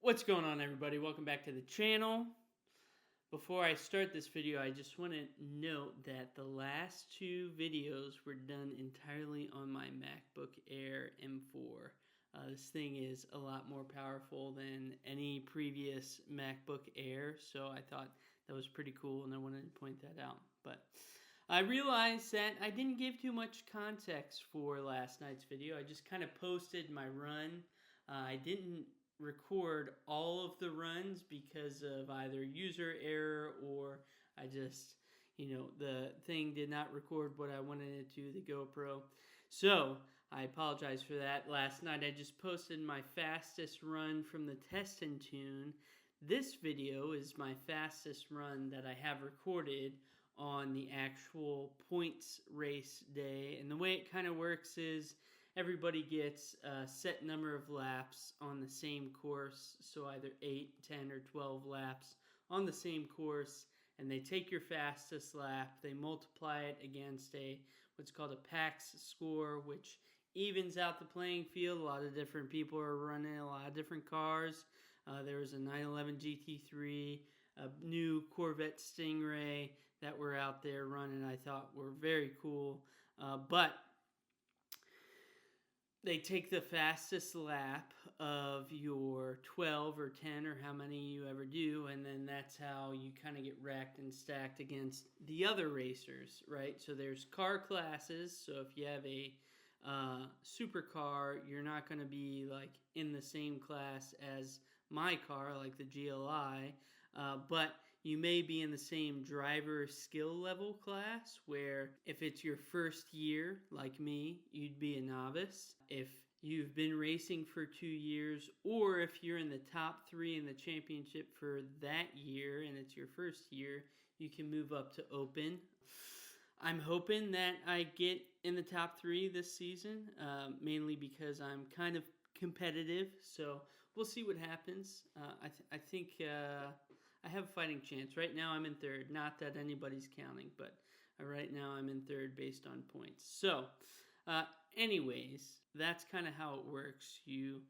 What's going on, everybody? Welcome back to the channel. Before I start this video, I just want to note that the last two videos were done entirely on my MacBook Air M4. This thing is a lot more powerful than any previous MacBook Air, so I thought that was pretty cool and I wanted to point that out. But I realized that I didn't give too much context for last night's video. I just kind of posted my run. I didn't record all of the runs because of either user error or I just, the thing did not record what I wanted it to, the GoPro. So I apologize for that. Last night I just posted my fastest run from the test and tune. This video is my fastest run that I have recorded on the actual points race day. And the way it kind of works is everybody gets a set number of laps on the same course, so either 8, 10, or 12 laps on the same course, and they take your fastest lap, they multiply it against what's called a PAX score, which evens out the playing field. A lot of different people are running a lot of different cars. There was a 911 GT3, a new Corvette Stingray that were out there running, I thought were very cool, but they take the fastest lap of your 12 or 10 or how many you ever do, and then that's how you kind of get racked and stacked against the other racers, right? So there's car classes, so if you have a supercar, you're not going to be like in the same class as my car, like the GLI, but you may be in the same driver skill level class where if it's your first year, like me, you'd be a novice. If you've been racing for 2 years, or if you're in the top 3 in the championship for that year and it's your first year, you can move up to open. I'm hoping that I get in the top 3 this season, mainly because I'm kind of competitive, so we'll see what happens. I think I have a fighting chance. Right now I'm in third. Not that anybody's counting, but right now I'm in third based on points. So anyways, that's kind of how it works. You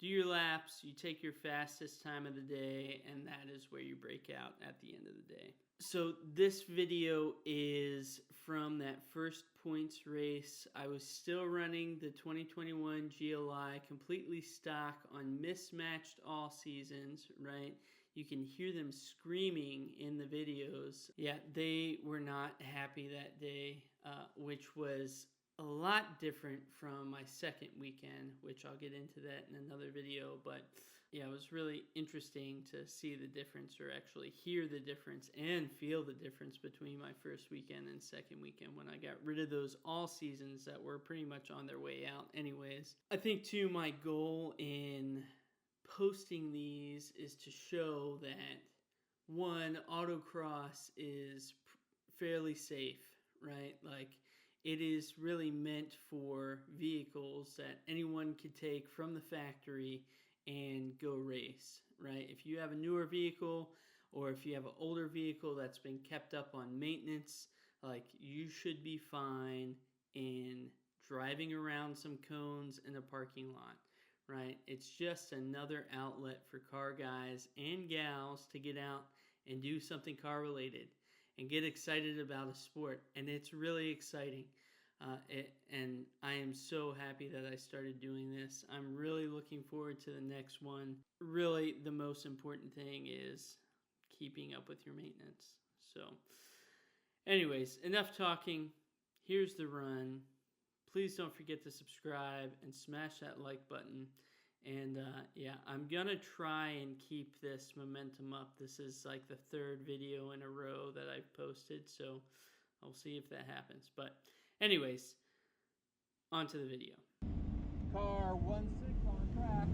do your laps, you take your fastest time of the day, and that is where you break out at the end of the day. So this video is from that first points race. I was still running the 2021 GLI completely stock on mismatched all seasons, right? You can hear them screaming in the videos. Yeah, they were not happy that day, which was a lot different from my second weekend, which I'll get into that in another video. But yeah, it was really interesting to see the difference, or actually hear the difference and feel the difference between my first weekend and second weekend when I got rid of those all seasons that were pretty much on their way out anyways. I think too, my goal in posting these is to show that, one, autocross is fairly safe, right? Like, it is really meant for vehicles that anyone could take from the factory and go race, right? If you have a newer vehicle, or if you have an older vehicle that's been kept up on maintenance, like, you should be fine in driving around some cones in a parking lot, right? It's just another outlet for car guys and gals to get out and do something car related and get excited about a sport. And it's really exciting. And I am so happy that I started doing this. I'm really looking forward to the next one. Really, the most important thing is keeping up with your maintenance. So anyways, enough talking. Here's the run. Please don't forget to subscribe and smash that like button. And yeah, I'm gonna try and keep this momentum up. This is like the third video in a row that I've posted, so I'll see if that happens. But anyways, on to the video. Car 1-6 on track.